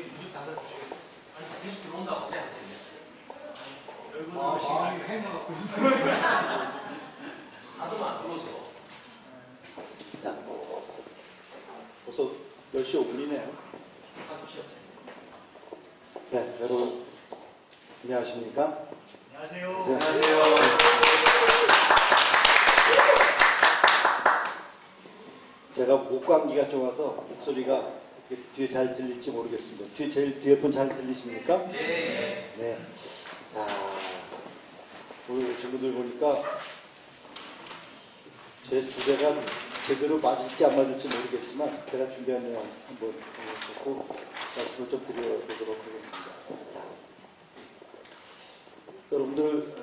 문 닫아주시겠어요? 아니, 계속 들어온다고 하지 않으세요? 마음이 해먹었고. 나도 안 들어오세요. 자, 벌써 10시 5분이네요. 가십시오. 네, 여러분 안녕하십니까? 안녕하세요. 안녕하세요. 제가 목 감기가 좀 와서 목소리가 어떻게 뒤에 잘 들릴지 모르겠습니다. 제일 뒤에 분 잘 들리십니까? 네. 네. 자, 오늘 친구들 보니까 제 주제가 제대로 맞을지 안 맞을지 모르겠지만 제가 준비한 내용 한번 듣고 말씀을 좀 드려보도록 하겠습니다. 자, 여러분들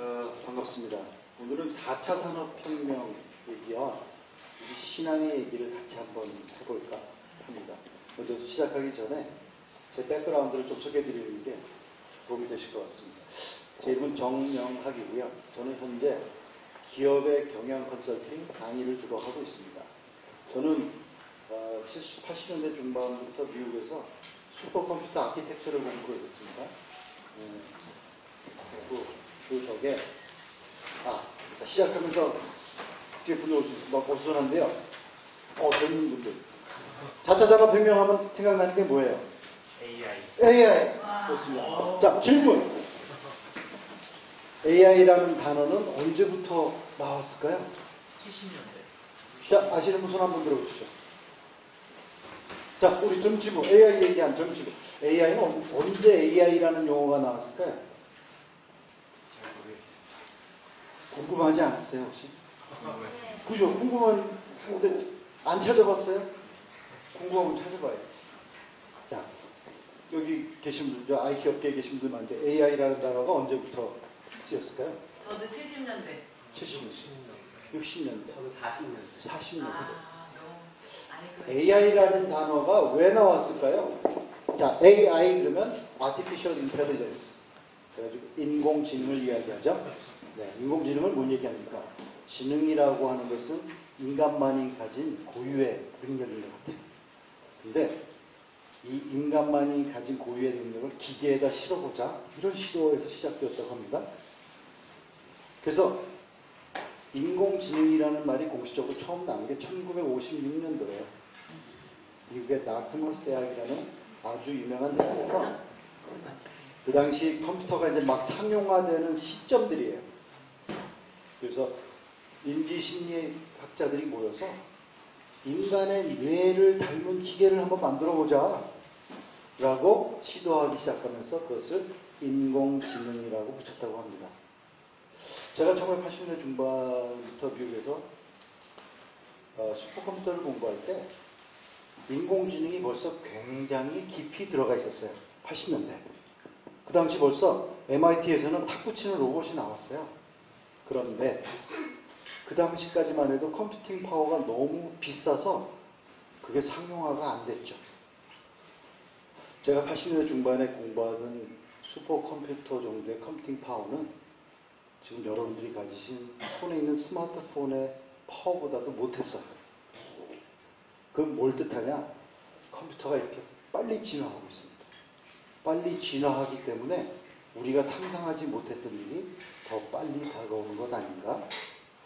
반갑습니다. 오늘은 4차 산업혁명 얘기와 우리 신앙의 얘기를 같이 한번 해볼까 합니다. 먼저 시작하기 전에 제 백그라운드를 좀 소개해드리는 게 도움이 되실 것 같습니다. 제 이름은 정명학이고요. 저는 현재 기업의 경영 컨설팅 강의를 주로 하고 있습니다. 저는 70, 80년대 중반부터 미국에서 슈퍼컴퓨터 아키텍처를 공부를 했습니다. 그 덕에 시작하면서 뒤에 분들 막 어수선한데요. 젊은 분들 4차 산업혁명 하면 생각나는 게 뭐예요? AI. 좋습니다. 자, 질문. AI라는 단어는 언제부터 나왔을까요? 70년대. 자, 아시는 분 손 한번 들어보시죠. 자, 우리 젊은 친구, AI 얘기한 젊은 친구. AI는 언제 AI라는 용어가 나왔을까요? 잘 모르겠어요. 궁금하지 않았어요, 혹시? 그죠? 궁금한데 안 찾아봤어요? 궁금하면 찾아봐야지. 자, 여기 계신 분, 저 IT 업계에 계신 분들 많은데 AI라는 단어가 언제부터 쓰였을까요? 저도 70년대. 70년대. 60년대. 저는 40년대. 40년대. 너무 AI라는 단어가 왜 나왔을까요? 자, AI 그러면 Artificial Intelligence. 그래가지고 인공지능을 이야기하죠. 네, 인공지능을 뭘 얘기합니까? 지능이라고 하는 것은 인간만이 가진 고유의 능력인 것 같아요. 근데 이 인간만이 가진 고유의 능력을 기계에다 실어보자 이런 시도에서 시작되었다고 합니다. 그래서 인공지능이라는 말이 공식적으로 처음 나온 게 1956년도에요. 미국의 다트머스 대학이라는 아주 유명한 대학에서 그 당시 컴퓨터가 이제 막 상용화되는 시점들이에요. 그래서 인지심리학자들이 모여서 인간의 뇌를 닮은 기계를 한번 만들어보자 라고 시도하기 시작하면서 그것을 인공지능이라고 붙였다고 합니다. 제가 1980년대 중반부터 미국에서 슈퍼컴퓨터를 공부할 때 인공지능이 벌써 굉장히 깊이 들어가 있었어요. 80년대. 그 당시 벌써 MIT에서는 탁 붙이는 로봇이 나왔어요. 그런데 그 당시까지만 해도 컴퓨팅 파워가 너무 비싸서 그게 상용화가 안 됐죠. 제가 80년대 중반에 공부하는 슈퍼컴퓨터 정도의 컴퓨팅 파워는 지금 여러분들이 가지신 손에 있는 스마트폰의 파워보다도 못했어요. 그건 뭘 뜻하냐? 컴퓨터가 이렇게 빨리 진화하고 있습니다. 빨리 진화하기 때문에 우리가 상상하지 못했던 일이 더 빨리 다가오는 것 아닌가?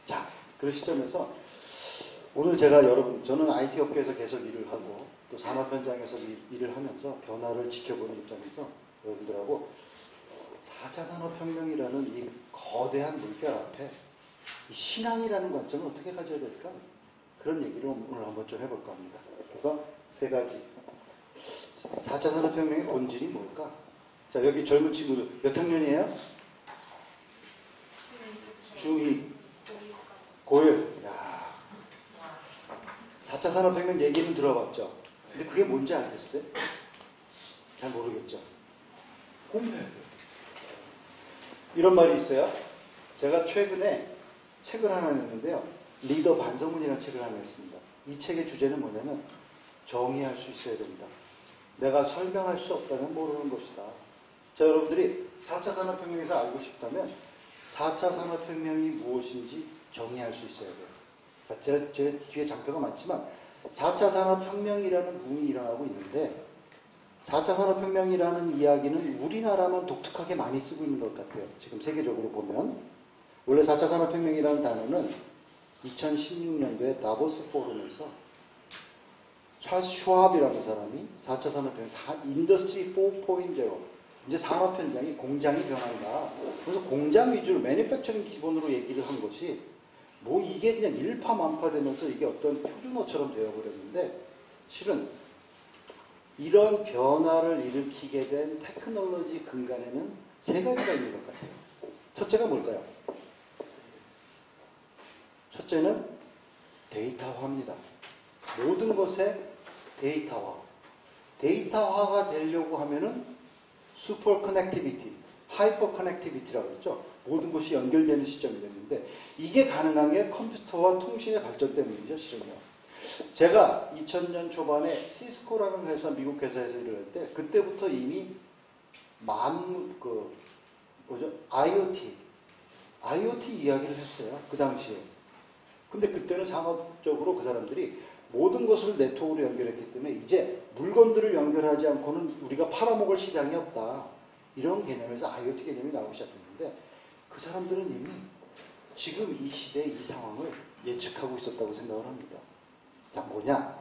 자, 그 시점에서 오늘 저는 IT 업계에서 계속 일을 하고 또 산업 현장에서 일을 하면서 변화를 지켜보는 입장에서 여러분들하고 4차 산업혁명이라는 이 거대한 물결 앞에 이 신앙이라는 관점을 어떻게 가져야 될까? 그런 얘기를 오늘 한번 좀 해볼까 합니다. 그래서 세 가지. 4차 산업혁명의 본질이 뭘까? 자, 여기 젊은 친구들 몇 학년이에요? 중2. 고1. 야, 4차 산업혁명 얘기는 들어봤죠? 근데 그게 뭔지 알겠어요? 잘 모르겠죠? 공부해야 돼요. 이런 말이 있어요. 제가 최근에 책을 하나 냈는데요. 리더 반성문이라는 책을 하나 냈습니다. 이 책의 주제는 뭐냐면 정의할 수 있어야 된다. 내가 설명할 수 없다면 모르는 것이다. 자, 여러분들이 4차 산업혁명에서 알고 싶다면 4차 산업혁명이 무엇인지 정의할 수 있어야 돼요. 자, 제 뒤에 장표가 많지만 4차 산업혁명이라는 붐이 일어나고 있는데 4차 산업혁명이라는 이야기는 우리나라만 독특하게 많이 쓰고 있는 것 같아요. 지금 세계적으로 보면. 원래 4차 산업혁명이라는 단어는 2016년도에 다보스 포럼에서 찰스 슈왑이라는 사람이 4차 산업혁명, 인더스트리 4.0, 이제 산업 현장이 공장이 변한다. 그래서 공장 위주로 매니팩처링 기본으로 얘기를 한 것이 뭐 이게 그냥 일파만파되면서 이게 어떤 표준어처럼 되어버렸는데 실은 이런 변화를 일으키게 된 테크놀로지 근간에는 세 가지가 있는 것 같아요. 첫째가 뭘까요? 첫째는 데이터화입니다. 모든 것의 데이터화. 데이터화가 되려고 하면은 슈퍼 커넥티비티, 하이퍼 커넥티비티라고 그랬죠. 모든 것이 연결되는 시점이 됐는데 이게 가능한 게 컴퓨터와 통신의 발전 때문이죠, 실은요. 제가 2000년 초반에 시스코라는 회사, 미국 회사에서 일을 할 때 그때부터 이미 IoT 이야기를 했어요. 그 당시에. 근데 그때는 상업적으로 그 사람들이 모든 것을 네트워크로 연결했기 때문에 이제 물건들을 연결하지 않고는 우리가 팔아먹을 시장이 없다. 이런 개념에서 IoT 개념이 나오기 시작했는데 그 사람들은 이미 지금 이 시대 이 상황을 예측하고 있었다고 생각을 합니다. 자, 뭐냐?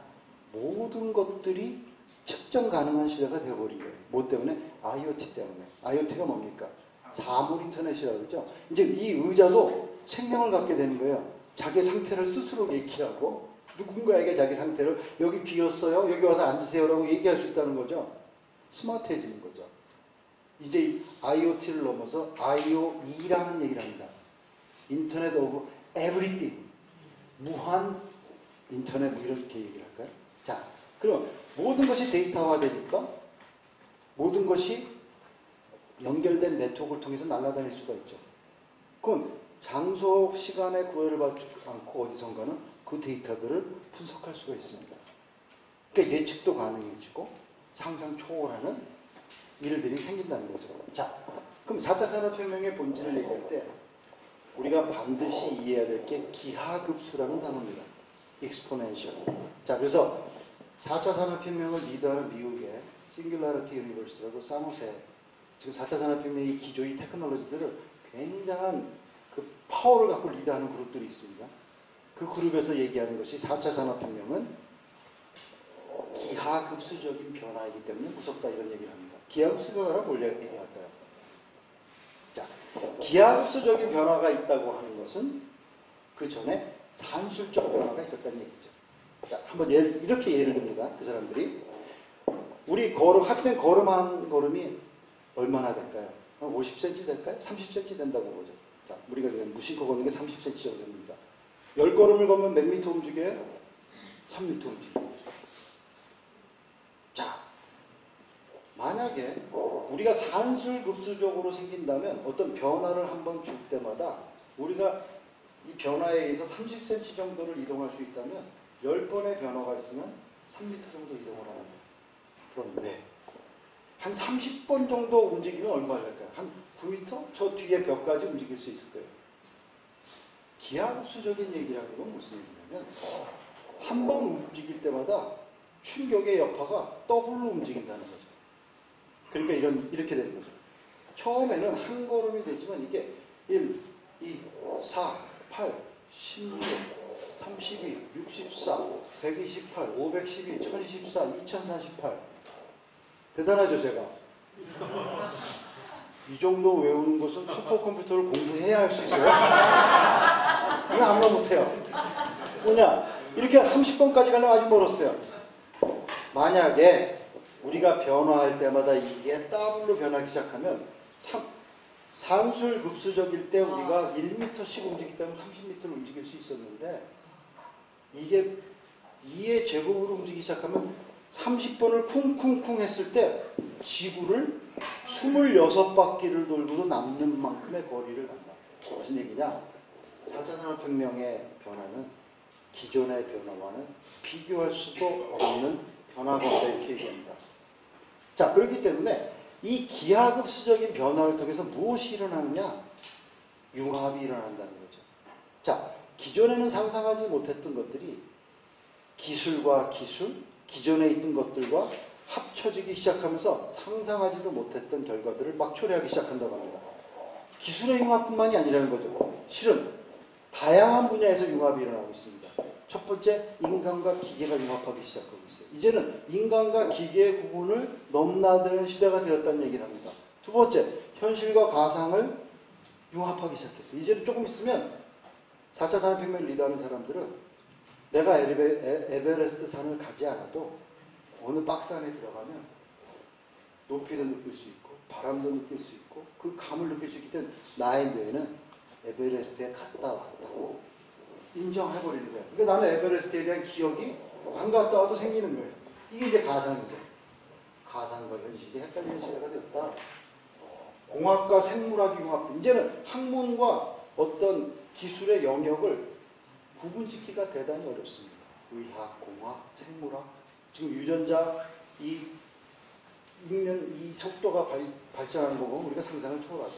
모든 것들이 측정 가능한 시대가 되어버린 거예요. 뭐 때문에? IoT 때문에. IoT가 뭡니까? 사물 인터넷이라고 그러죠. 이제 이 의자도 생명을 갖게 되는 거예요. 자기 상태를 스스로 얘기하고 누군가에게 자기 상태를 여기 비었어요. 여기 와서 앉으세요라고 얘기할 수 있다는 거죠. 스마트해지는 거죠. 이제 IoT를 넘어서 IoE라는 얘기를 합니다. 인터넷 오브 에브리띵. 무한 인터넷 뭐 이렇게 얘기를 할까요? 자, 그럼 모든 것이 데이터화되니까 모든 것이 연결된 네트워크를 통해서 날아다닐 수가 있죠. 그럼 장소, 시간에 구애를 받지 않고 어디선가는 그 데이터들을 분석할 수가 있습니다. 그러니까 예측도 가능해지고 상상 초월하는 일들이 생긴다는 거죠. 자, 그럼 4차 산업혁명의 본질을 얘기할 때 우리가 반드시 이해해야 될 게 기하급수라는 단어입니다. exponential. 자, 그래서 4차 산업혁명을 리드하는 미국의 싱귤라리티 유니버시티라고 사무세 지금 4차 산업혁명의 기조의 테크놀로지들을 굉장한 그 파워를 갖고 리드하는 그룹들이 있습니다. 그 그룹에서 얘기하는 것이 4차 산업혁명은 기하급수적인 변화이기 때문에 무섭다 이런 얘기를 합니다. 기하급수 변화란 뭘 얘기할까요? 자, 기하급수적인 변화가 있다고 하는 것은 그 전에 산술적 변화가 있었다는 얘기죠. 자, 한번 이렇게 예를 듭니다. 그 사람들이 우리 학생 걸음한 걸음이 얼마나 될까요? 50cm 될까요? 30cm 된다고 보죠. 자, 우리가 그냥 무심코 걷는 게 30cm 정도 됩니다. 10걸음을 걷으면 몇 미터 움직여요? 3미터 움직여요. 자, 만약에 우리가 산술급수적으로 생긴다면 어떤 변화를 한번 줄 때마다 우리가 이 변화에 의해서 30cm 정도를 이동할 수 있다면 10번의 변화가 있으면 3m 정도 이동을 하는 거예요. 그런데 한 30번 정도 움직이면 얼마 될까요? 한 9m? 저 뒤에 벽까지 움직일 수 있을 거예요. 기하급수적인 얘기라는 건 무슨 얘기냐면 한 번 움직일 때마다 충격의 여파가 더블로 움직인다는 거죠. 그러니까 이렇게 되는 거죠. 처음에는 한 걸음이 되지만 이게 1, 2, 4, 8, 16, 32, 64, 128, 512, 1024, 2048. 대단하죠, 제가. 이 정도 외우는 것은 슈퍼컴퓨터를 공부해야 할 수 있어요. 이거 아무나 못해요. 뭐냐? 이렇게 30번까지 가려면 아직 멀었어요. 만약에 우리가 변화할 때마다 이게 더블로 변하기 시작하면 산술급수적일 때 우리가 1m씩 움직이다면 30m를 움직일 수 있었는데 이게 2의 제곱으로 움직이기 시작하면 30번을 쿵쿵쿵 했을 때 지구를 26바퀴를 돌고도 남는 만큼의 거리를 간다. 무슨 얘기냐? 4차 산업혁명의 변화는 기존의 변화와는 비교할 수도 없는 변화가 없다 이렇게 얘기합니다. 자, 그렇기 때문에 이 기하급수적인 변화를 통해서 무엇이 일어나느냐? 융합이 일어난다는 거죠. 자, 기존에는 상상하지 못했던 것들이 기술과 기술, 기존에 있던 것들과 합쳐지기 시작하면서 상상하지도 못했던 결과들을 막 초래하기 시작한다고 합니다. 기술의 융합뿐만이 아니라는 거죠. 실은 다양한 분야에서 융합이 일어나고 있습니다. 첫 번째, 인간과 기계가 융합하기 시작하고 있어요. 이제는 인간과 기계의 구분을 넘나드는 시대가 되었다는 얘기를 합니다. 두 번째, 현실과 가상을 융합하기 시작했어요. 이제는 조금 있으면 4차 산업혁명을 리드하는 사람들은 내가 에베레스트 산을 가지 않아도 어느 박스 안에 들어가면 높이도 느낄 수 있고 바람도 느낄 수 있고 그 감을 느낄 수 있기 때문에 나의 뇌는 에베레스트에 갔다 왔다고 인정해버리는 거예요. 그러니까 나는 에베레스트에 대한 기억이 안 갔다 와도 생기는 거예요. 이게 이제 가상이죠. 가상과 현실이 헷갈리는 시대가 되었다. 공학과 생물학이 융합된 이제는 학문과 어떤 기술의 영역을 구분짓기가 대단히 어렵습니다. 의학, 공학, 생물학 지금 유전자 읽는 이 속도가 발전하는 거 보면 우리가 상상을 초월하죠.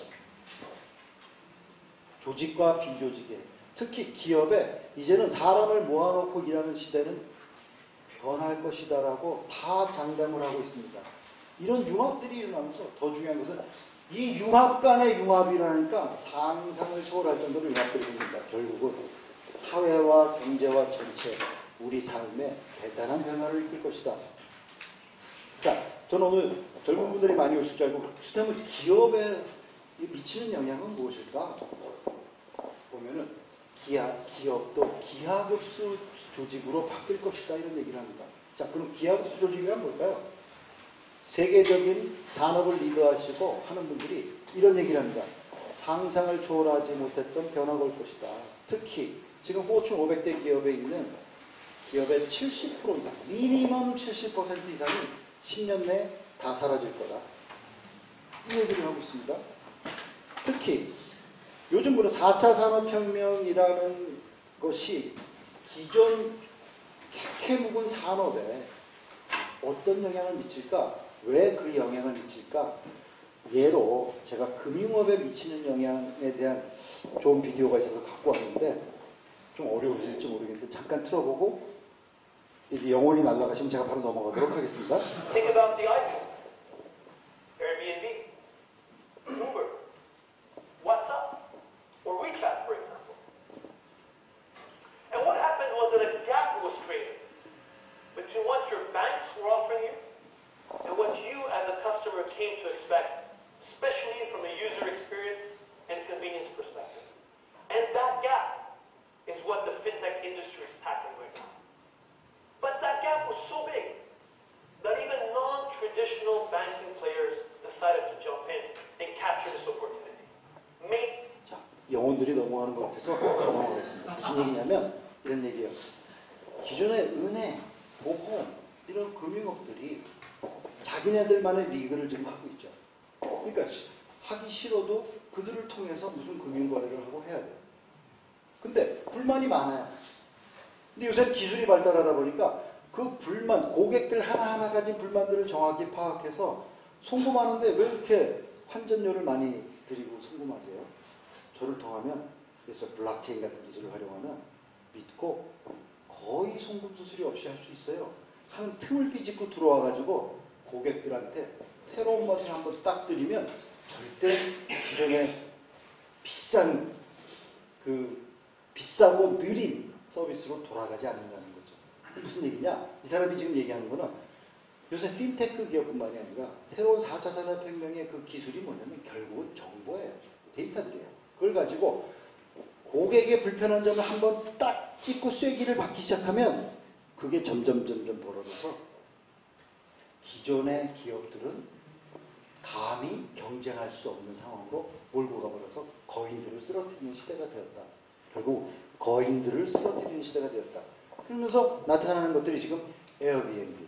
조직과 비조직의 특히 기업에 이제는 사람을 모아놓고 일하는 시대는 변할 것이다라고 다 장담을 하고 있습니다. 이런 융합들이 일어나면서 더 중요한 것은 이 융합 간의 융합이라니까 상상을 초월할 정도로 융합들이 생깁니다. 결국은 사회와 경제와 전체 우리 삶에 대단한 변화를 일으킬 것이다. 자, 저는 오늘 젊은 분들이 많이 오실 줄 알고 그렇다면 기업에 미치는 영향은 무엇일까? 보면은 기업도 기하급수 조직으로 바뀔 것이다 이런 얘기를 합니다. 자, 그럼 기하급수 조직이란 뭘까요? 세계적인 산업을 리드하시고 하는 분들이 이런 얘기를 합니다. 상상을 초월하지 못했던 변화가 올 것이다. 특히 지금 포춘 500대 기업에 있는 기업의 70% 이상, 미니멈 70% 이상이 10년 내에 다 사라질 거다. 이 얘기를 하고 있습니다. 특히 요즘 보는 4차 산업혁명이라는 것이 기존 캐묵은 산업에 어떤 영향을 미칠까? 왜 그 영향을 미칠까? 예로 제가 금융업에 미치는 영향에 대한 좋은 비디오가 있어서 갖고 왔는데 좀 어려우실지 모르겠는데 잠깐 틀어보고 이제 영혼이 날아가시면 제가 바로 넘어가도록 하겠습니다. Think about the iPhone, Airbnb, Uber, WhatsApp, or WeChat, for example. And what happened was that a gap was created between what your banks were offering you and what you as a customer came to expect, especially from a user experience and convenience perspective. And that gap is what the fintech industry is tackling right now. But that gap was so big that even non-traditional banking players decided to jump in and capture this opportunity. 자, 영혼들이 넘어가는 것 같아서 넘어가겠습니다. 무슨 얘기냐면 이런 얘기예요. 기존의 은행, 보험 이런 금융업들이 자기네들만의 리그를 지금 하고 있죠. 그러니까 하기 싫어도 그들을 통해서 무슨 금융거래를 하고 해야 돼요. 근데 불만이 많아요. 근데 요새 기술이 발달하다 보니까 그 불만, 고객들 하나하나 가진 불만들을 정확히 파악해서 송금하는데 왜 이렇게 환전료를 많이 드리고 송금하세요? 저를 통하면 그래서 블록체인 같은 기술을 활용하면 믿고 거의 송금 수수료 없이 할 수 있어요. 하는 틈을 삐집고 들어와가지고 고객들한테 새로운 맛을 한번 딱 드리면 절대 기존의 비싸고 느린 서비스로 돌아가지 않는다는 거죠. 무슨 얘기냐? 이 사람이 지금 얘기하는 거는 요새 핀테크 기업뿐만이 아니라 새로운 4차 산업혁명의 그 기술이 뭐냐면 결국은 정보예요. 데이터들이에요. 그걸 가지고 고객의 불편한 점을 한번 딱 찍고 쐐기를 받기 시작하면 그게 점점 벌어져서 기존의 기업들은 감히 경쟁할 수 없는 상황으로 몰고 가버려서 거인들을 쓰러뜨리는 시대가 되었다. 결국 거인들을 쓰러뜨리는 시대가 되었다. 그러면서 나타나는 것들이 지금 에어비앤비.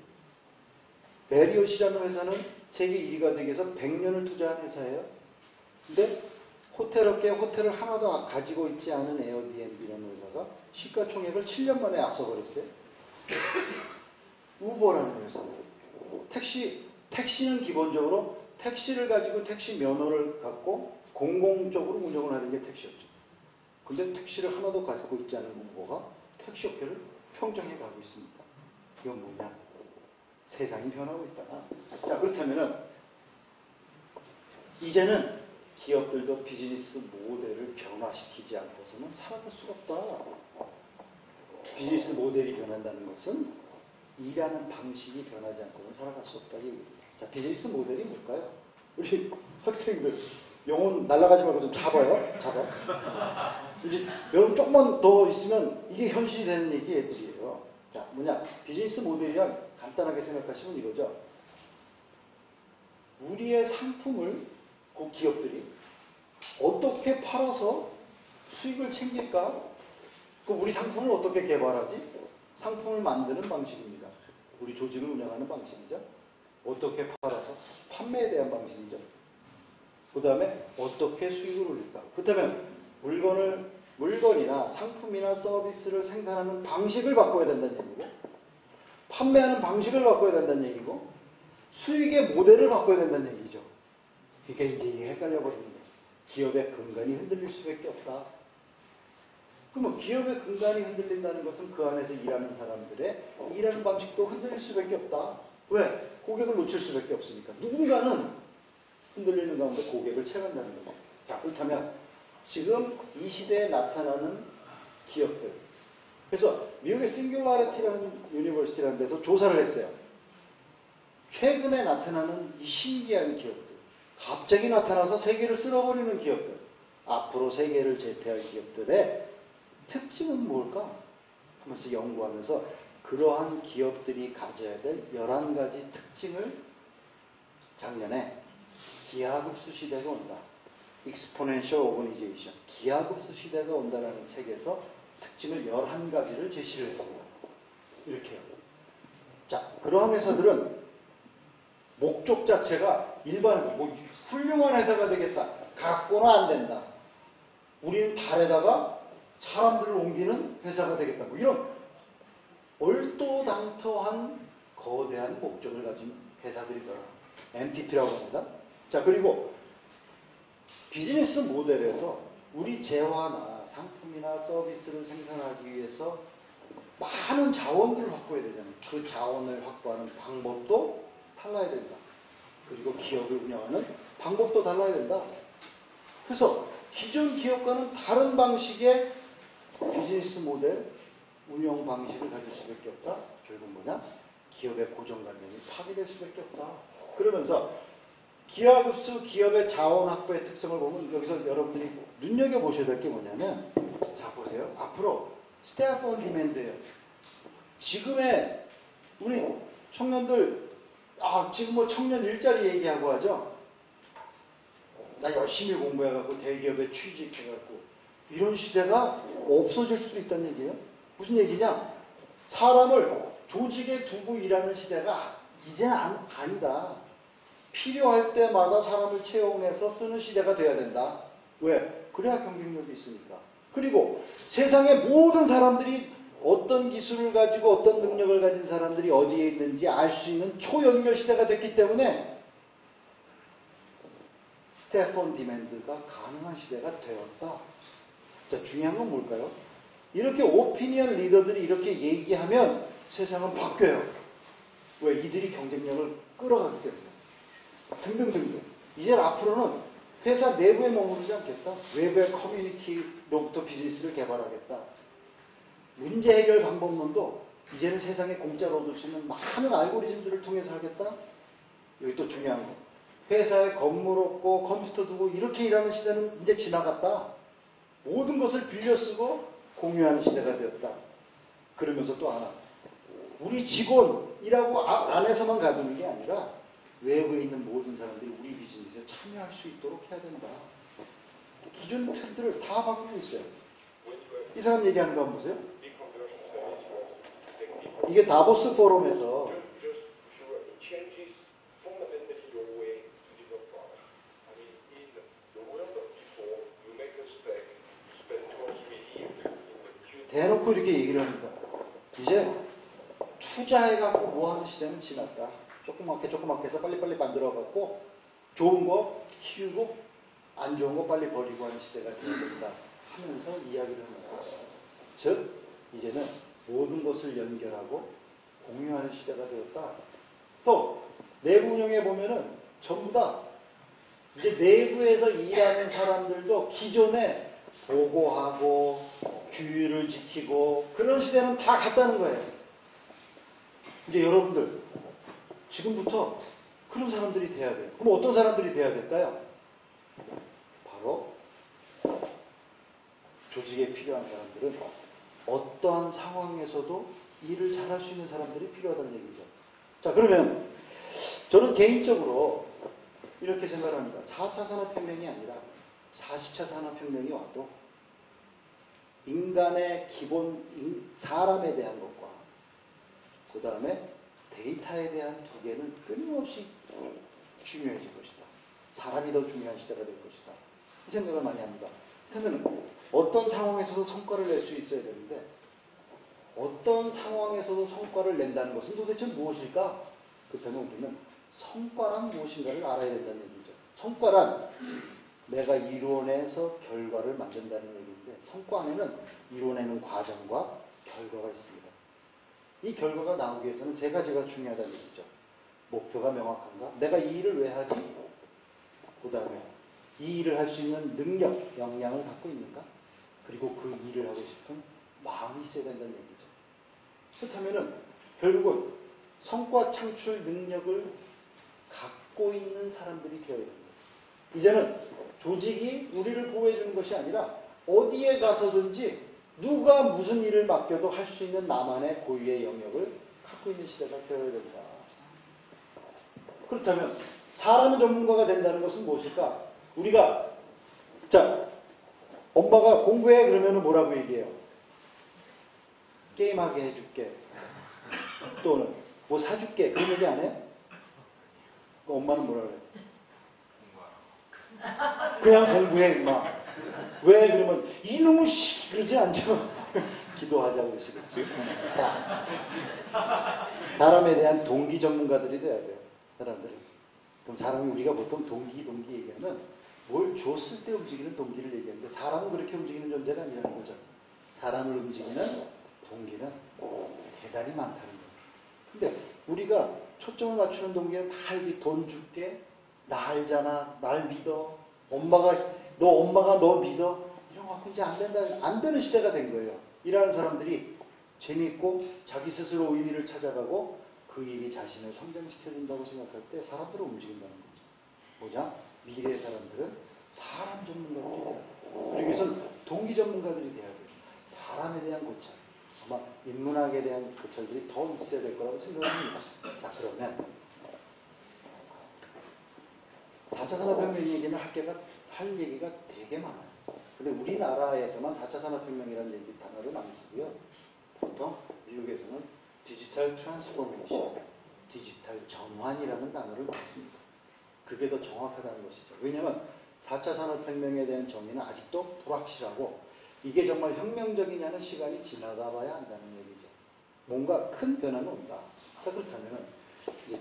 메리엇이라는 회사는 세계 1위가 되기 위해서 100년을 투자한 회사예요. 근데 호텔업계에 호텔을 하나도 가지고 있지 않은 에어비앤비라는 회사가 시가총액을 7년 만에 앞서버렸어요. 우버라는 회사. 택시는 기본적으로 택시를 가지고 택시 면허를 갖고 공공적으로 운영을 하는 게 택시였죠. 근데 택시를 하나도 가지고 있지 않은 우버가 택시업계를 평정해 가고 있습니다. 이건 뭐냐? 세상이 변하고 있다. 자, 그렇다면은 이제는 기업들도 비즈니스 모델을 변화시키지 않고서는 살아갈 수가 없다. 비즈니스 모델이 변한다는 것은 일하는 방식이 변하지 않고는 살아갈 수 없다. 자, 비즈니스 모델이 뭘까요? 우리 학생들 영혼 날아가지 말고 좀 잡아요. 잡아. 이제 여러분 조금만 더 있으면 이게 현실이 되는 얘기예요. 자, 뭐냐? 비즈니스 모델이란 간단하게 생각하시면 이거죠. 우리의 상품을 그 기업들이 어떻게 팔아서 수익을 챙길까? 그 우리 상품을 어떻게 개발하지? 상품을 만드는 방식입니다. 우리 조직을 운영하는 방식이죠. 어떻게 팔아서 판매에 대한 방식이죠. 그 다음에 어떻게 수익을 올릴까? 그렇다면 물건이나 상품이나 서비스를 생산하는 방식을 바꿔야 된다는 얘기고, 판매하는 방식을 바꿔야 된다는 얘기고, 수익의 모델을 바꿔야 된다는 얘기죠. 이게 이제 헷갈려 버리는 거죠. 기업의 근간이 흔들릴 수밖에 없다. 그러면 기업의 근간이 흔들린다는 것은 그 안에서 일하는 사람들의 일하는 방식도 흔들릴 수밖에 없다. 왜? 고객을 놓칠 수밖에 없으니까. 누군가는 흔들리는 가운데 고객을 채간다는 거죠. 자, 그렇다면 지금 이 시대에 나타나는 기업들. 그래서 미국의 싱귤라리티라는 유니버시티라는 데서 조사를 했어요. 최근에 나타나는 이 신기한 기업들. 갑자기 나타나서 세계를 쓸어버리는 기업들. 앞으로 세계를 제패할 기업들의 특징은 뭘까? 하면서 연구하면서 그러한 기업들이 가져야 될 11가지 특징을 작년에 기하급수 시대가 온다. Exponential Organization. 기하급수 시대가 온다라는 책에서 특징을 11가지를 제시를 했습니다. 이렇게요. 자, 그러한 회사들은 목적 자체가 일반, 훌륭한 회사가 되겠다. 갖고는 안 된다. 우리는 달에다가 사람들을 옮기는 회사가 되겠다. 뭐 이런 얼토당토한 거대한 목적을 가진 회사들이더라. MTP라고 합니다. 자, 그리고 비즈니스 모델에서 우리 재화나 상품이나 서비스를 생산하기 위해서 많은 자원들을 확보해야 되잖아요. 그 자원을 확보하는 방법도 달라야 된다. 그리고 기업을 운영하는 방법도 달라야 된다. 그래서 기존 기업과는 다른 방식의 비즈니스 모델, 운영 방식을 가질 수밖에 없다. 결국 뭐냐? 기업의 고정관념이 파괴될 수밖에 없다. 그러면서 기하급수 기업의 자원 확보의 특성을 보면 여기서 여러분들이 눈여겨보셔야 될 게 뭐냐면, 자, 보세요. 앞으로 스태프 온 디맨드예요. 지금의 우리 청년들, 지금 뭐 청년 일자리 얘기하고 하죠. 나 열심히 공부해갖고 대기업에 취직해갖고 이런 시대가 없어질 수도 있다는 얘기예요. 무슨 얘기냐? 사람을 조직에 두고 일하는 시대가 이제는 아니다. 필요할 때마다 사람을 채용해서 쓰는 시대가 돼야 된다. 왜? 그래야 경쟁력이 있으니까. 그리고 세상의 모든 사람들이 어떤 기술을 가지고 어떤 능력을 가진 사람들이 어디에 있는지 알 수 있는 초연결 시대가 됐기 때문에 스태프 온 디맨드가 가능한 시대가 되었다. 자, 중요한 건 뭘까요? 이렇게 오피니언 리더들이 이렇게 얘기하면 세상은 바뀌어요. 왜? 이들이 경쟁력을 끌어가기 때문에. 등등등등. 이제 앞으로는 회사 내부에 머무르지 않겠다. 외부의 커뮤니티로부터 비즈니스를 개발하겠다. 문제 해결 방법론도 이제는 세상에 공짜로 얻을 수 있는 많은 알고리즘들을 통해서 하겠다. 여기 또 중요한 거. 회사에 건물 없고 컴퓨터 두고 이렇게 일하는 시대는 이제 지나갔다. 모든 것을 빌려 쓰고 공유하는 시대가 되었다. 그러면서 또 하나. 우리 직원이라고 안에서만 가두는 게 아니라 외부에 있는 모든 사람들이 우리 비즈니스에 참여할 수 있도록 해야 된다. 기존 틀들을 다 바꾸고 있어요. 이 사람 얘기하는 거 한번 보세요. 이게 다보스 포럼에서 대놓고 이렇게 얘기를 합니다. 이제 투자해갖고 뭐하는 시대는 지났다. 조그맣게 해서 빨리빨리 만들어갖고 좋은 거 키우고 안 좋은 거 빨리 버리고 하는 시대가 되어야 된다 하면서 이야기를 합니다. 즉 이제는 모든 것을 연결하고 공유하는 시대가 되었다. 또 내부 운영에 보면은 전부 다 이제 내부에서 일하는 사람들도 기존에 보고하고 규율을 지키고 그런 시대는 다 갔다는 거예요. 이제 여러분들 지금부터 그런 사람들이 돼야 돼요. 그럼 어떤 사람들이 돼야 될까요? 바로 조직에 필요한 사람들은 어떠한 상황에서도 일을 잘할 수 있는 사람들이 필요하다는 얘기죠. 자, 그러면 저는 개인적으로 이렇게 생각합니다. 4차 산업혁명이 아니라 40차 산업혁명이 와도 인간의 기본 사람에 대한 것과 그 다음에 데이터에 대한 두 개는 끊임없이 중요해질 것이다. 사람이 더 중요한 시대가 될 것이다. 이 생각을 많이 합니다. 그러면 어떤 상황에서도 성과를 낼 수 있어야 되는데 어떤 상황에서도 성과를 낸다는 것은 도대체 무엇일까? 그렇다면 우리는 성과란 무엇인가를 알아야 된다는 얘기죠. 성과란 내가 이뤄내서 결과를 만든다는 얘기인데 성과 안에는 이뤄내는 과정과 결과가 있습니다. 이 결과가 나오기 위해서는 세 가지가 중요하다는 얘기죠. 목표가 명확한가? 내가 이 일을 왜 하지? 그 다음에 이 일을 할 수 있는 능력, 역량을 갖고 있는가? 그리고 그 일을 하고 싶은 마음이 있어야 된다는 얘기죠. 그렇다면은 결국은 성과 창출 능력을 갖고 있는 사람들이 되어야 됩니다. 이제는 조직이 우리를 보호해주는 것이 아니라 어디에 가서든지 누가 무슨 일을 맡겨도 할 수 있는 나만의 고유의 영역을 갖고 있는 시대가 되어야 된다. 그렇다면 사람 전문가가 된다는 것은 무엇일까? 우리가 자 엄마가 공부해 그러면 뭐라고 얘기해요? 게임하게 해줄게. 또는 뭐 사줄게. 그런 얘기 안 해? 엄마는 뭐라 그래? 그냥 공부해 임마. 왜 그러면 이놈의 씨 그러지 않죠. 기도하자고 그러시겠지. 자, 사람에 대한 동기 전문가들이 돼야 돼요. 사람들이. 그럼 사람이 우리가 보통 동기 얘기하면 뭘 줬을 때 움직이는 동기를 얘기하는데 사람은 그렇게 움직이는 존재가 아니라는 거죠. 사람을 움직이는 동기는 대단히 많다는 거예요. 근데 우리가 초점을 맞추는 동기는 다 이게 돈 줄게, 나 알잖아, 날 믿어, 엄마가 너 믿어, 이런 거 갖고 이제 안 되는 시대가 된 거예요. 일하는 사람들이 재미있고 자기 스스로 의미를 찾아가고 그 일이 자신을 성장시켜준다고 생각할 때 사람들은 움직인다는 거죠. 뭐냐? 미래의 사람들은 사람 전문가들이 돼야 돼요. 그러기 위해서는 동기 전문가들이 돼야 돼요. 사람에 대한 고찰. 아마 인문학에 대한 고찰들이 더 있어야 될 거라고 생각합니다. 자, 그러면 4차 산업혁명 얘기는 할 얘기가 되게 많아요. 근데 우리나라에서만 4차 산업혁명이라는 단어를 많이 쓰고요. 보통 미국에서는 디지털 트랜스포메이션, 디지털 전환이라는 단어를 많이 씁니다. 그게 더 정확하다는 것이죠. 왜냐하면 4차 산업혁명에 대한 정의는 아직도 불확실하고 이게 정말 혁명적이냐는 시간이 지나가 봐야 한다는 얘기죠. 뭔가 큰 변화는 온다. 자, 그렇다면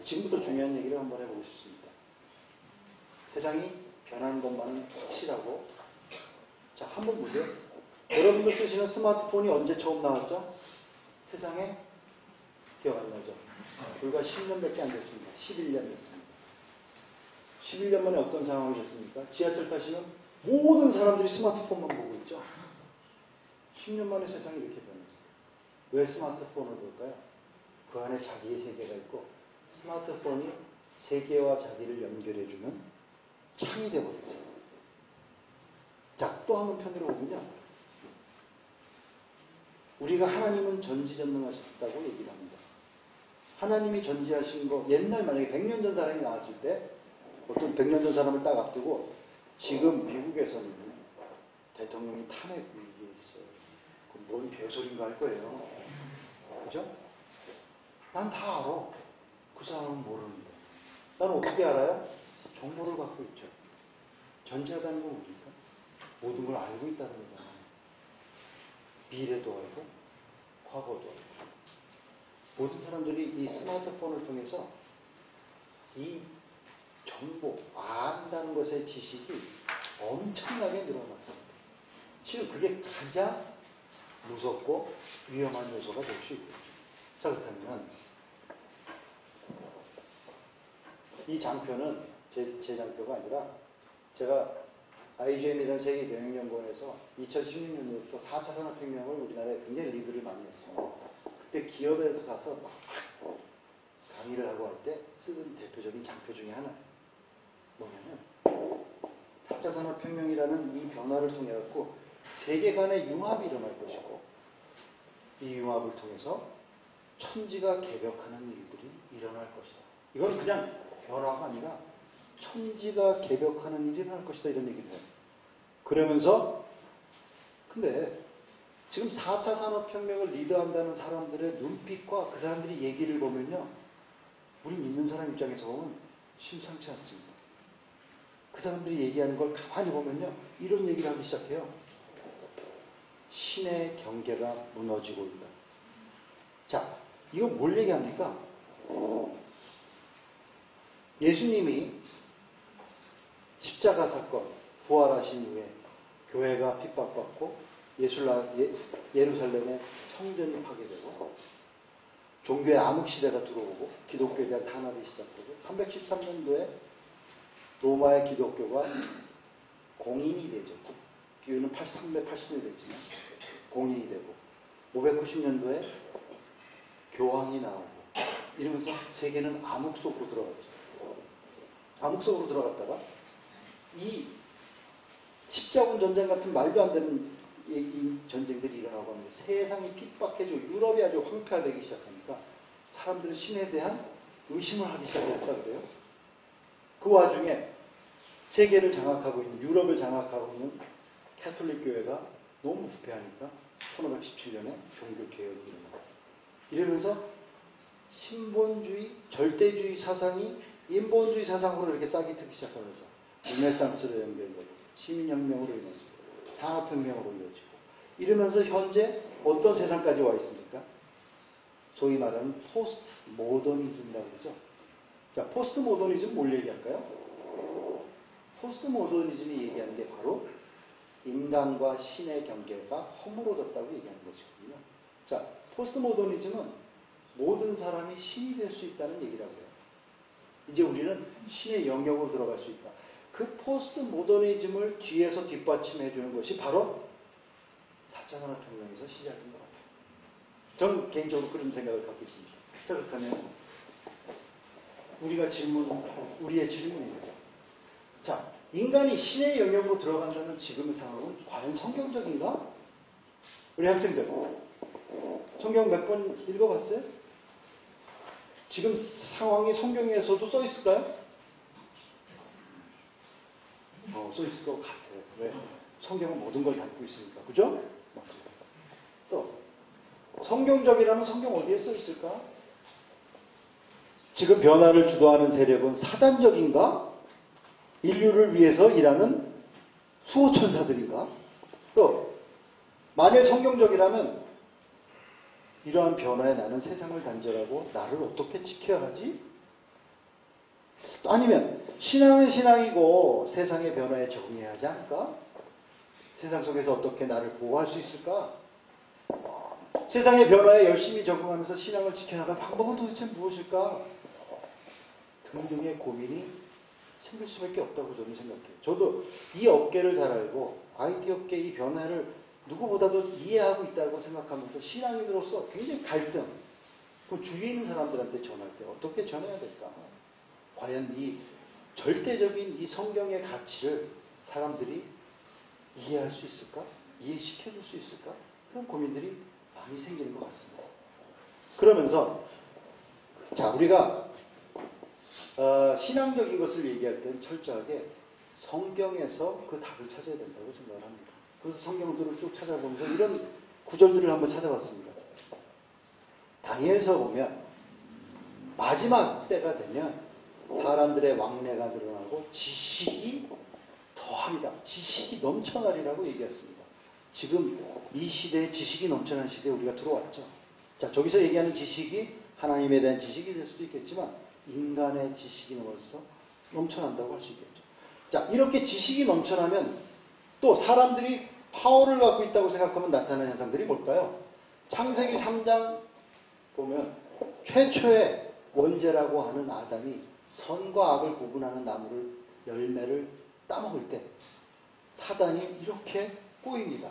지금부터 중요한 얘기를 한번 해보고 싶습니다. 세상이 변하는 것만은 확실하고 자, 한번 보세요. 여러분들 쓰시는 스마트폰이 언제 처음 나왔죠? 세상에 기억 안 나죠? 불과 10년밖에 안 됐습니다. 11년 됐습니다. 11년 만에 어떤 상황이 됐습니까? 지하철 타시면 모든 사람들이 스마트폰만 보고 있죠. 10년 만에 세상이 이렇게 변했어요. 왜 스마트폰을 볼까요? 그 안에 자기의 세계가 있고 스마트폰이 세계와 자기를 연결해주는 창이 되어버렸어요. 자, 또 한 편으로 보면요. 우리가 하나님은 전지전능하셨다고 얘기를 합니다. 하나님이 전지하신 거 옛날 만약에 100년 전 사람이 나왔을 때 어떤 100년 전 사람을 딱 앞두고 지금 미국에서는 대통령이 탄핵 위기에 있어요. 그럼 뭔 개소리인가 할 거예요. 그죠? 난 다 알아. 그 사람은 모르는데. 나는 어떻게 알아요? 정보를 갖고 있죠. 전지하다는 건 뭡니까? 모든 걸 알고 있다는 거잖아요. 미래도 알고 과거도 알고. 모든 사람들이 이 스마트폰을 통해서 이 정보, 안다는 것의 지식이 엄청나게 늘어났습니다. 실은 그게 가장 무섭고 위험한 요소가 될 수 있겠죠. 자, 그렇다면 이 장표는 제 장표가 아니라 제가 IGM이라는 세계경영연구원에서 2016년부터 4차 산업혁명을 우리나라에 굉장히 리드를 많이 했어요. 그때 기업에 가서 막 강의를 하고 할 때 쓰던 대표적인 장표 중에 하나. 뭐냐면 4차 산업혁명이라는 이 변화를 통해 갖고 세계 간의 융합이 일어날 것이고 이 융합을 통해서 천지가 개벽하는 일들이 일어날 것이다. 이건 그냥 변화가 아니라 천지가 개벽하는 일이 일어날 것이다 이런 얘기를 해요. 그러면서 근데 지금 4차 산업혁명을 리드한다는 사람들의 눈빛과 그 사람들이 얘기를 보면요. 우리 믿는 사람 입장에서 보면 심상치 않습니다. 그 사람들이 얘기하는 걸 가만히 보면요. 이런 얘기를 하기 시작해요. 신의 경계가 무너지고 있다. 자, 이거 뭘 얘기합니까? 예수님이 십자가 사건, 부활하신 후에 교회가 핍박받고 예루살렘의 성전이 파괴되고 종교의 암흑시대가 들어오고 기독교에 대한 탄압이 시작되고 313년도에 로마의 기독교가 공인이 되죠. 국기는 380년이 됐지만 공인이 되고 590년도에 교황이 나오고 이러면서 세계는 암흑 속으로 들어갔죠. 암흑 속으로 들어갔다가 이 십자군 전쟁 같은 말도 안 되는 이 전쟁들이 일어나고 하면서 세상이 핍박해지고 유럽이 아주 황폐화되기 시작하니까 사람들은 신에 대한 의심을 하기 시작했다 그래요. 그 와중에 세계를 장악하고 있는 유럽을 장악하고 있는 캐톨릭 교회가 너무 부패하니까 1517년에 종교개혁이 일어나고 이러면서 신본주의, 절대주의 사상이 인본주의 사상으로 이렇게 싹이 트기 시작하면서 르네상스로 연결되고 시민혁명으로 이어지고 산업혁명으로 이어지고 이러면서 현재 어떤 세상까지 와 있습니까? 소위 말하는 포스트 모더니즘이라고 그러죠. 자, 포스트 모더니즘 뭘 얘기할까요? 포스트 모더니즘이 얘기하는 게 바로 인간과 신의 경계가 허물어졌다고 얘기하는 것이거든요. 자, 포스트 모더니즘은 모든 사람이 신이 될 수 있다는 얘기라고 해요. 이제 우리는 신의 영역으로 들어갈 수 있다. 그 포스트 모더니즘을 뒤에서 뒷받침해 주는 것이 바로 4차 산업혁명에서 시작인 것 같아요. 저는 개인적으로 그런 생각을 갖고 있습니다. 자, 그렇다면 우리의 질문입니다. 자, 인간이 신의 영역으로 들어간다는 지금의 상황은 과연 성경적인가? 우리 학생들 성경 몇 번 읽어봤어요? 지금 상황이 성경에서도 써 있을까요? 써 있을 것 같아요. 왜? 성경은 모든 걸 담고 있으니까. 그죠? 또 성경적이라면 성경 어디에 써 있을까? 지금 변화를 주도하는 세력은 사단적인가? 인류를 위해서 일하는 수호천사들인가? 또 만일 성경적이라면 이러한 변화에 나는 세상을 단절하고 나를 어떻게 지켜야 하지? 아니면 신앙은 신앙이고 세상의 변화에 적응해야 하지 않을까? 세상 속에서 어떻게 나를 보호할 수 있을까? 세상의 변화에 열심히 적응하면서 신앙을 지켜나갈 방법은 도대체 무엇일까? 등등의 고민이 생길 수밖에 없다고 저는 생각해요. 저도 이 업계를 잘 알고 IT 업계 이 변화를 누구보다도 이해하고 있다고 생각하면서 신앙인으로서 굉장히 갈등. 그 주위에 있는 사람들한테 전할 때 어떻게 전해야 될까? 과연 이 절대적인 이 성경의 가치를 사람들이 이해할 수 있을까? 이해시켜줄 수 있을까? 그런 고민들이 많이 생기는 것 같습니다. 그러면서 자, 우리가 신앙적인 것을 얘기할 때는 철저하게 성경에서 그 답을 찾아야 된다고 생각을 합니다. 그래서 성경들을 쭉 찾아보면서 이런 구절들을 한번 찾아봤습니다. 다니엘서 보면 마지막 때가 되면 사람들의 왕래가 늘어나고 지식이 더하리라. 지식이 넘쳐나리라고 얘기했습니다. 지금 이 시대에 지식이 넘쳐나는 시대에 우리가 들어왔죠. 자, 저기서 얘기하는 지식이 하나님에 대한 지식이 될 수도 있겠지만 인간의 지식이 넘쳐난다고 할 수 있겠죠. 자, 이렇게 지식이 넘쳐나면 또 사람들이 파워를 갖고 있다고 생각하면 나타나는 현상들이 뭘까요? 창세기 3장 보면 최초의 원죄라고 하는 아담이 선과 악을 구분하는 나무를 열매를 따먹을 때 사단이 이렇게 꼬입니다.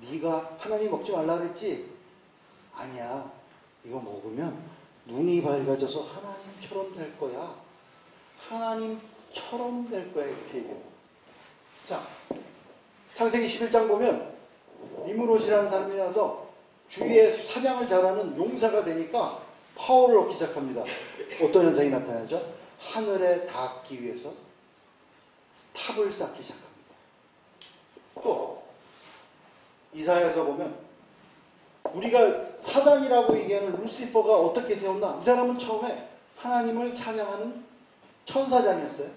네가 하나님 먹지 말라 그랬지? 아니야. 이거 먹으면 눈이 밝아져서 하나님처럼 될 거야. 하나님처럼 될 거야. 이렇게 얘기해요. 자, 창세기 11장 보면 니므롯이라는 사람이 나서 주위에 사냥을 잘하는 용사가 되니까 파워를 얻기 시작합니다. 어떤 현상이 나타나죠? 하늘에 닿기 위해서 탑을 쌓기 시작합니다. 또 이사야에서 보면 우리가 사단이라고 얘기하는 루시퍼가 어떻게 세웠나? 이 사람은 처음에 하나님을 찬양하는 천사장이었어요.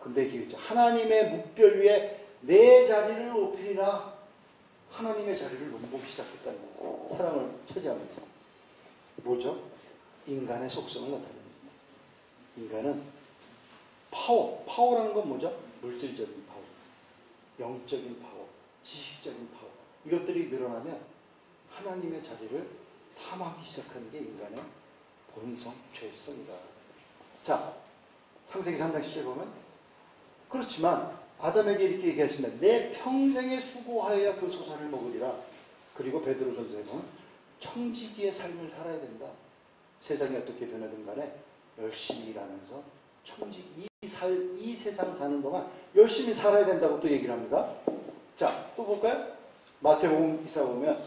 근데 기회죠. 하나님의 묵별 위에 내 자리를 높이리라. 하나님의 자리를 넘보기 시작했다는 거죠. 사랑을 차지하면서. 뭐죠? 인간의 속성을 나타냅니다. 인간은 파워라는 건 뭐죠? 물질적인 파워, 영적인 파워, 지식적인 파워. 이것들이 늘어나면 하나님의 자리를 탐하기 시작하는 게 인간의 본성, 죄성이다. 자, 창세기 3장 10절 보면 그렇지만 아담에게 이렇게 얘기하십니다. 내 평생에 수고하여야 그 소산을 먹으리라. 그리고 베드로전서에 보면 청지기의 삶을 살아야 된다. 세상이 어떻게 변하든 간에 열심히 일하면서 청지기 이 세상 사는 동안 열심히 살아야 된다고 또 얘기를 합니다. 자, 또 볼까요? 마태복음 기사 보면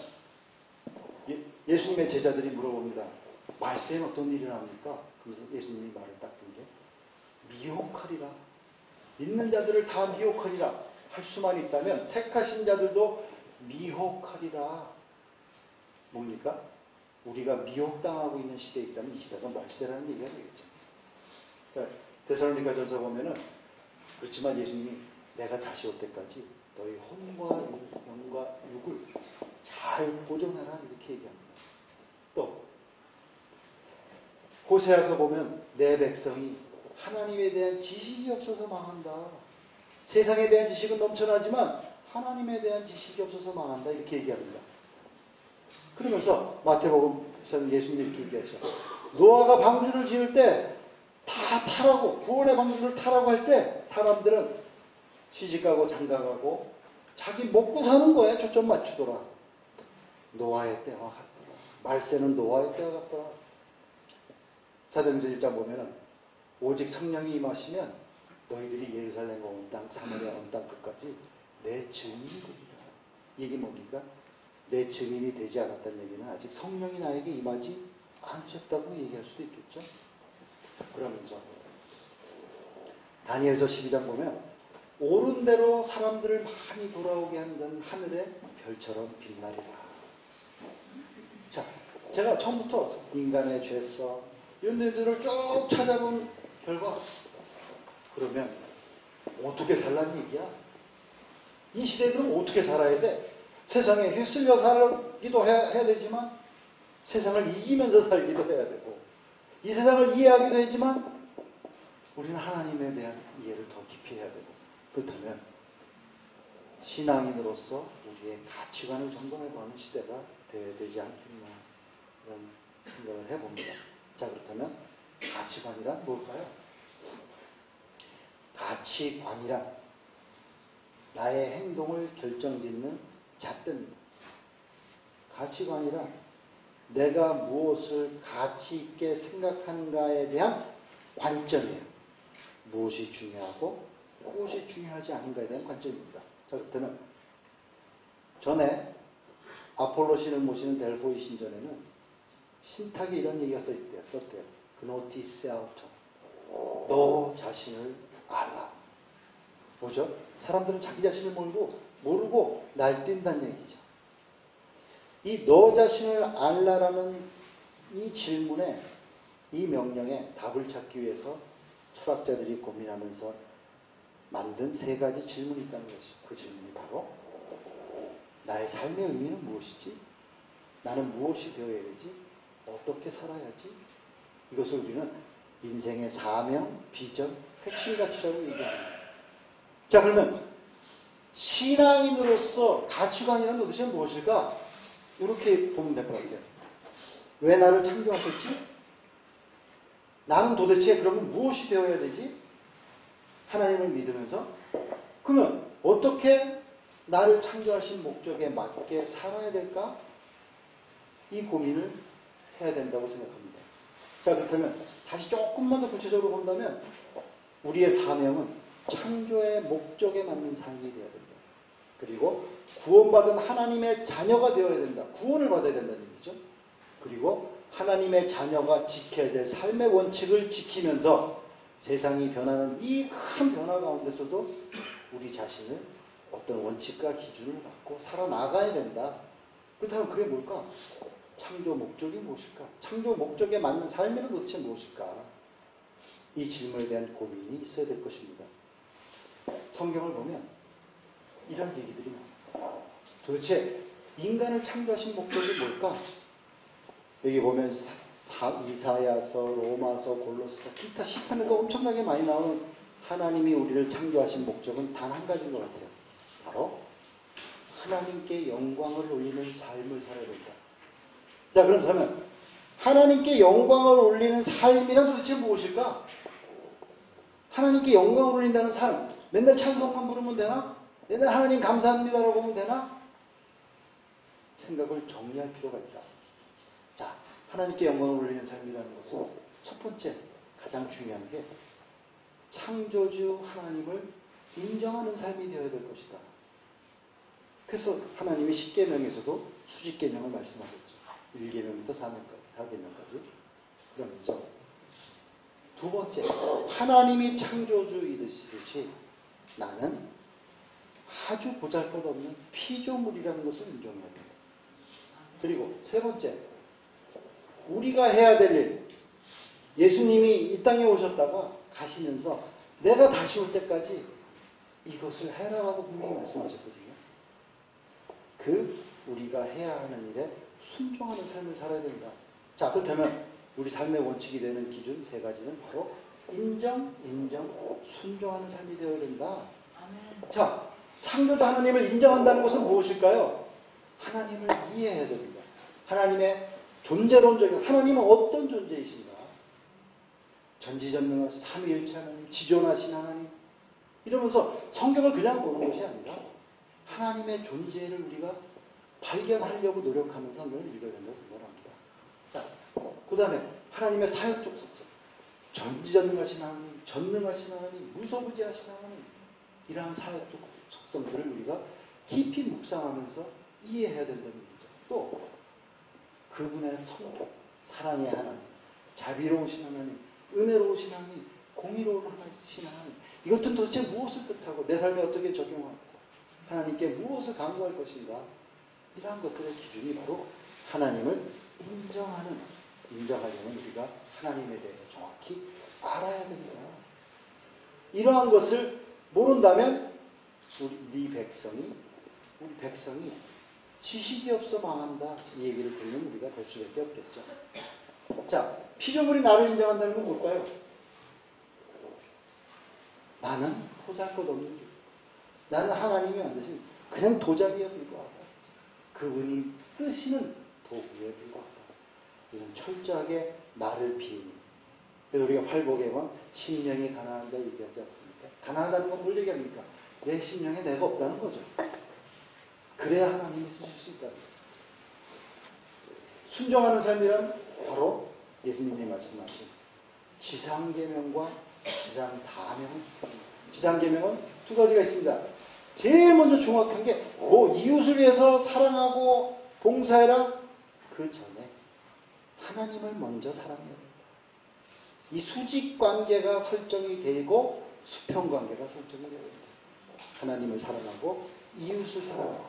예수님의 제자들이 물어봅니다. 말세엔 어떤 일이 납니까? 그래서 예수님이 말을 딱 든 게 미혹하리라. 믿는 자들을 다 미혹하리라. 할 수만 있다면 택하신 자들도 미혹하리라. 뭡니까? 우리가 미혹당하고 있는 시대에 있다면 이 시대가 말세라는 얘기가 되겠죠. 그러니까 데살로니가 전서 보면은 그렇지만 예수님이 내가 다시 올 때까지 너희 혼과 영과 육을 잘 보존하라 이렇게 얘기합니다. 또 호세아서 보면 내 백성이 하나님에 대한 지식이 없어서 망한다. 세상에 대한 지식은 넘쳐나지만 하나님에 대한 지식이 없어서 망한다 이렇게 얘기합니다. 그러면서 마태복음에서는 예수님이 이렇게 얘기하죠. 노아가 방주를 지을 때 다 타라고 구원의 방주를 타라고 할 때 사람들은 시집가고 장가가고 자기 먹고 사는 거에 초점 맞추더라. 노아의 때와 같더라. 말세는 노아의 때와 같더라. 사도행전 1장 보면은 오직 성령이 임하시면 너희들이 예루살렘과 온 땅, 사마리아 온 땅 끝까지 내 증인이 되리라. 이게 뭡니까? 내 증인이 되지 않았다는 얘기는 아직 성령이 나에게 임하지 않으셨다고 얘기할 수도 있겠죠. 그러면서 다니엘서 12장 보면 옳은 대로 사람들을 많이 돌아오게 하는 하늘의 별처럼 빛나리라. 자, 제가 처음부터 인간의 죄성 이런 데들을 쭉 찾아본 결과 그러면 어떻게 살라는 얘기야? 이 시대들은 어떻게 살아야 돼? 세상에 휩쓸려 살기도 해야 되지만 세상을 이기면서 살기도 해야 되고 이 세상을 이해하기도 하지만 우리는 하나님에 대한 이해를 더 깊이 해야 되고 그렇다면 신앙인으로서 우리의 가치관을 점검해보는 시대가 되어야 되지 않겠나 이런 생각을 해봅니다. 자, 그렇다면 가치관이란 뭘까요? 가치관이란 나의 행동을 결정짓는 잣대입니다. 가치관이란 내가 무엇을 가치 있게 생각하는가에 대한 관점이에요. 무엇이 중요하고 무엇이 중요하지 않은가에 대한 관점입니다. 자, 그렇다면 전에 아폴로 신을 모시는 델포이 신전에는 신탁에 이런 얘기가 썼대요. 그노티 세아우터. 너 자신을 알라. 뭐죠? 사람들은 자기 자신을 모르고 날뛴다는 얘기죠. 이 너 자신을 알라라는 이 질문에 이 명령에 답을 찾기 위해서 철학자들이 고민하면서 만든 세 가지 질문이 있다는 것이죠. 그 질문이 바로 나의 삶의 의미는 무엇이지? 나는 무엇이 되어야 되지? 어떻게 살아야지? 이것을 우리는 인생의 사명, 비전, 핵심 가치라고 얘기합니다. 자, 그러면 신앙인으로서 가치관이란 도대체 무엇일까? 이렇게 보면 될 것 같아요. 왜 나를 창조하셨지? 나는 도대체 그러면 무엇이 되어야 되지? 하나님을 믿으면서 그러면 어떻게 나를 창조하신 목적에 맞게 살아야 될까? 이 고민을 해야 된다고 생각합니다. 자, 그렇다면 다시 조금만 더 구체적으로 본다면 우리의 사명은 창조의 목적에 맞는 삶이 되어야 된다. 그리고 구원받은 하나님의 자녀가 되어야 된다. 구원을 받아야 된다는 얘기죠. 그리고 하나님의 자녀가 지켜야 될 삶의 원칙을 지키면서 세상이 변하는 이 큰 변화 가운데서도 우리 자신을 어떤 원칙과 기준을 갖고 살아나가야 된다. 그렇다면 그게 뭘까? 창조 목적이 무엇일까? 창조 목적에 맞는 삶이란 도대체 무엇일까? 이 질문에 대한 고민이 있어야 될 것입니다. 성경을 보면 이런 얘기들이 나옵니다. 도대체 인간을 창조하신 목적이 뭘까? 여기 보면 이사야서, 로마서, 골로새서, 기타 시편에도 엄청나게 많이 나오는 하나님이 우리를 창조하신 목적은 단 한 가지인 것 같아요. 바로 하나님께 영광을 올리는 삶을 살아야 된다. 자, 그렇다면 하나님께 영광을 올리는 삶이란 도대체 무엇일까? 하나님께 영광을 올린다는 삶, 맨날 찬송만 부르면 되나? 맨날 하나님 감사합니다라고 하면 되나? 생각을 정리할 필요가 있다. 자, 하나님께 영광을 올리는 삶이라는 것은 첫 번째, 가장 중요한 게 창조주 하나님을 인정하는 삶이 되어야 될 것이다. 그래서 하나님이 10계명에서도 수직계명을 말씀하셨죠. 1계명부터 4계명까지. 그러면서 두 번째, 하나님이 창조주이듯이 나는 아주 보잘것없는 피조물이라는 것을 인정해야 된다. 그리고 세 번째, 우리가 해야 될 일, 예수님이 이 땅에 오셨다가 가시면서 내가 다시 올 때까지 이것을 해라라고 분명히 말씀하셨거든요. 우리가 해야 하는 일에 순종하는 삶을 살아야 된다. 자, 그렇다면 우리 삶의 원칙이 되는 기준 세 가지는 바로 인정, 순종하는 삶이 되어야 된다. 아멘. 자, 창조주 하나님을 인정한다는 것은 무엇일까요? 하나님을 이해해야 됩니다. 하나님의 존재론적인 하나님은 어떤 존재이신가? 전지전능하신 삼위일체 하나님, 지존하신 하나님, 이러면서 성경을 그냥 보는 것이 아니라 하나님의 존재를 우리가 발견하려고 노력하면서 성경을 읽어야 된다고 생각합니다. 자, 그 다음에 하나님의 사역적 속성, 전지전능하신 하나님, 전능하신 하나님, 무소부지하신 하나님, 이러한 사역적 속성들을 우리가 깊이 묵상하면서 이해해야 된다는 얘기죠. 또 그분의 성격, 사랑의 하나님, 자비로우신 하나님, 은혜로우신 하나님, 공의로운 하나님, 이것들은 도대체 무엇을 뜻하고 내 삶에 어떻게 적용하고 하나님께 무엇을 강구할 것인가? 이러한 것들의 기준이 바로 하나님을 인정하려면 우리가 하나님에 대해 정확히 알아야 됩니다. 이러한 것을 모른다면 우리 백성이 지식이 없어 망한다, 이 얘기를 들으면 우리가 될 수밖에 없겠죠. 자, 피조물이 나를 인정한다는 건 뭘까요? 나는 보잘것없는 줄, 나는 하나님이 만드신 그냥 도자기에 불과하다, 그분이 쓰시는 도구에 불과하다, 이런 철저하게 나를 비우는. 그래서 우리가 활복에 보면 심령이 가난한 자 얘기하지 않습니까? 가난하다는 건 뭘 얘기합니까? 내 심령에 내가 없다는 거죠. 그래야 하나님이 쓰실 수 있다. 순종하는 삶이란 바로 예수님이 말씀하신 지상계명과 지상사명을 지킵니다. 지상계명은 두 가지가 있습니다. 제일 먼저 중요한 게 이웃을 위해서 사랑하고 봉사해라. 그 전에 하나님을 먼저 사랑해야 된다. 이 수직관계가 설정이 되고 수평관계가 설정이 되어야 된다. 하나님을 사랑하고 이웃을 사랑하고,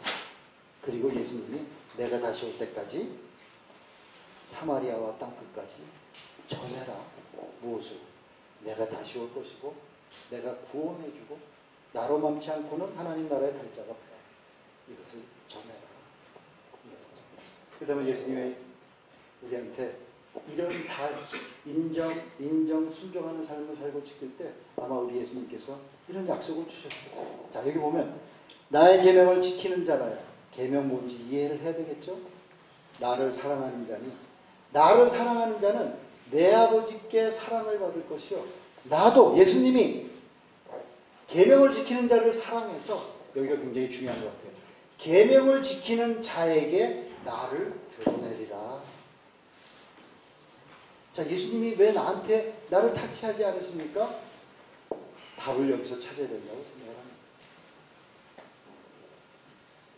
그리고 예수님이 내가 다시 올 때까지 사마리아와 땅끝까지 전해라. 무엇을? 내가 다시 올 것이고 내가 구원해주고 나로 맘치 않고는 하나님 나라의 달자가 없다. 이것을 전해라. 그 다음에 예수님이 우리한테 이런 삶, 인정, 순종하는 삶을 살고 지킬 때 아마 우리 예수님께서 이런 약속을 주셨어요. 자, 여기 보면 나의 계명을 지키는 자라야. 계명 뭔지 이해를 해야 되겠죠? 나를 사랑하는 자는 내 아버지께 사랑을 받을 것이요. 나도 예수님이 계명을 지키는 자를 사랑해서, 여기가 굉장히 중요한 것 같아요. 계명을 지키는 자에게 나를 드러내리라. 자, 예수님이 왜 나를 타치하지 않으십니까? 답을 여기서 찾아야 된다고 생각합니다.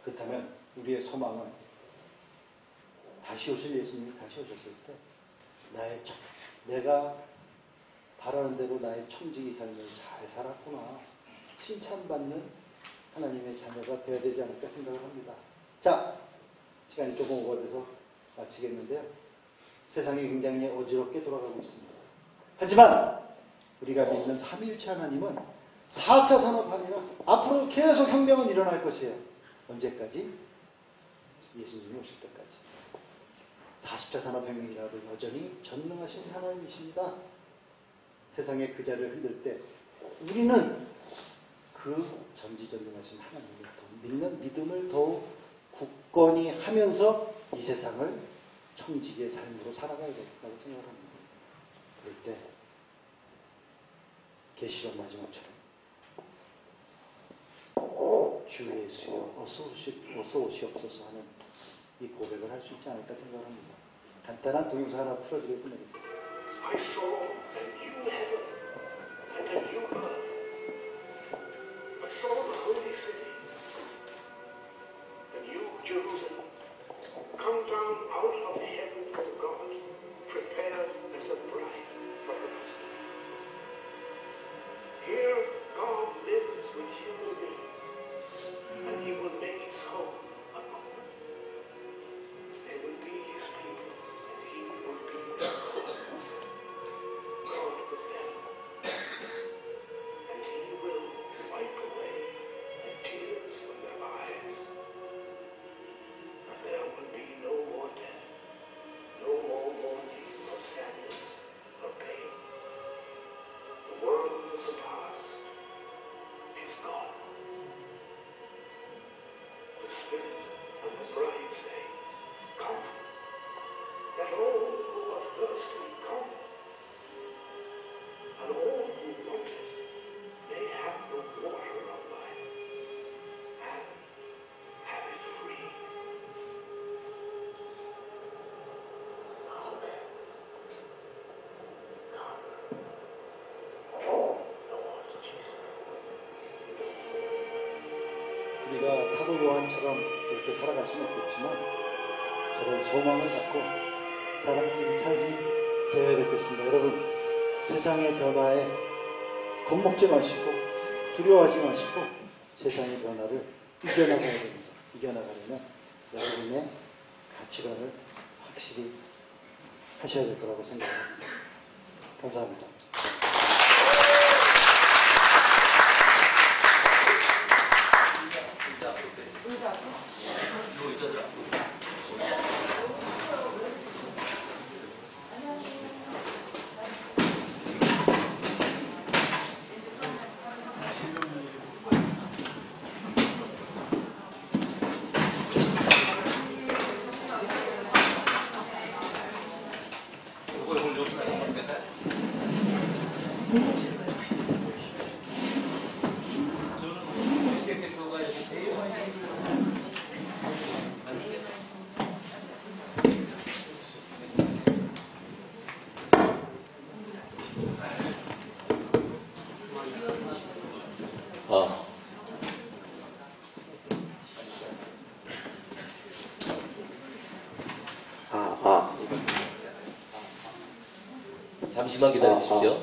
그렇다면 우리의 소망은 다시 오실 예수님이 다시 오셨을 때 내가 바라는 대로 나의 청지기 삶을 잘 살았구나, 칭찬받는 하나님의 자녀가 되어야 되지 않을까 생각을 합니다. 자, 시간이 조금 오버돼서 마치겠는데요. 세상이 굉장히 어지럽게 돌아가고 있습니다. 하지만 우리가 믿는 삼위일체 하나님은 4차 산업화는 앞으로 계속 혁명은 일어날 것이에요. 언제까지? 예수님이 오실 때까지. 40차 산업혁명이라도 여전히 전능하신 하나님이십니다. 세상의 그 자를 흔들 때 우리는 그 전지전능하신 하나님을 믿는 믿음을 더욱 굳건히 하면서 이 세상을 청지기의 삶으로 살아가야 되겠다고 생각합니다. 그럴 때 계시록 마지막처럼 주 예수여 어서 오시옵소서 하는 이 고백을 할 수 있지 않을까 생각합니다. 간단한 동영상 하나 틀어드리고 끝내겠습니다. I saw a new heaven and a new earth. I saw the holy city, the new Jerusalem, come down out of heaven from God, prepared as a bride for her husband. Here God lives with human beings, and he will make his home among them. They will be his people, and he will be their God. God with them, and he will wipe away the tears from their eyes, and there will be no more death, no more mourning, nor sadness, nor pain. The world of the past is gone. The Spirit and the bride say, come. Let all who are thirsty come, and all who want it may have the water of life, and have it free. Amen. Come, Lord Jesus. 우리가 사도 요한처럼 이렇게 살아갈 수는 없겠지만 저런 소망을 갖고 사람들이 삶이 되어야 되겠습니다. 여러분, 세상의 변화에 겁먹지 마시고 두려워하지 마시고 세상의 변화를 이겨나가야 됩니다. 이겨나가려면 여러분의 가치관을 확실히 하셔야 될 거라고 생각합니다. 감사합니다. 의자들 앞으로. 잠시만 기다려 주십시오.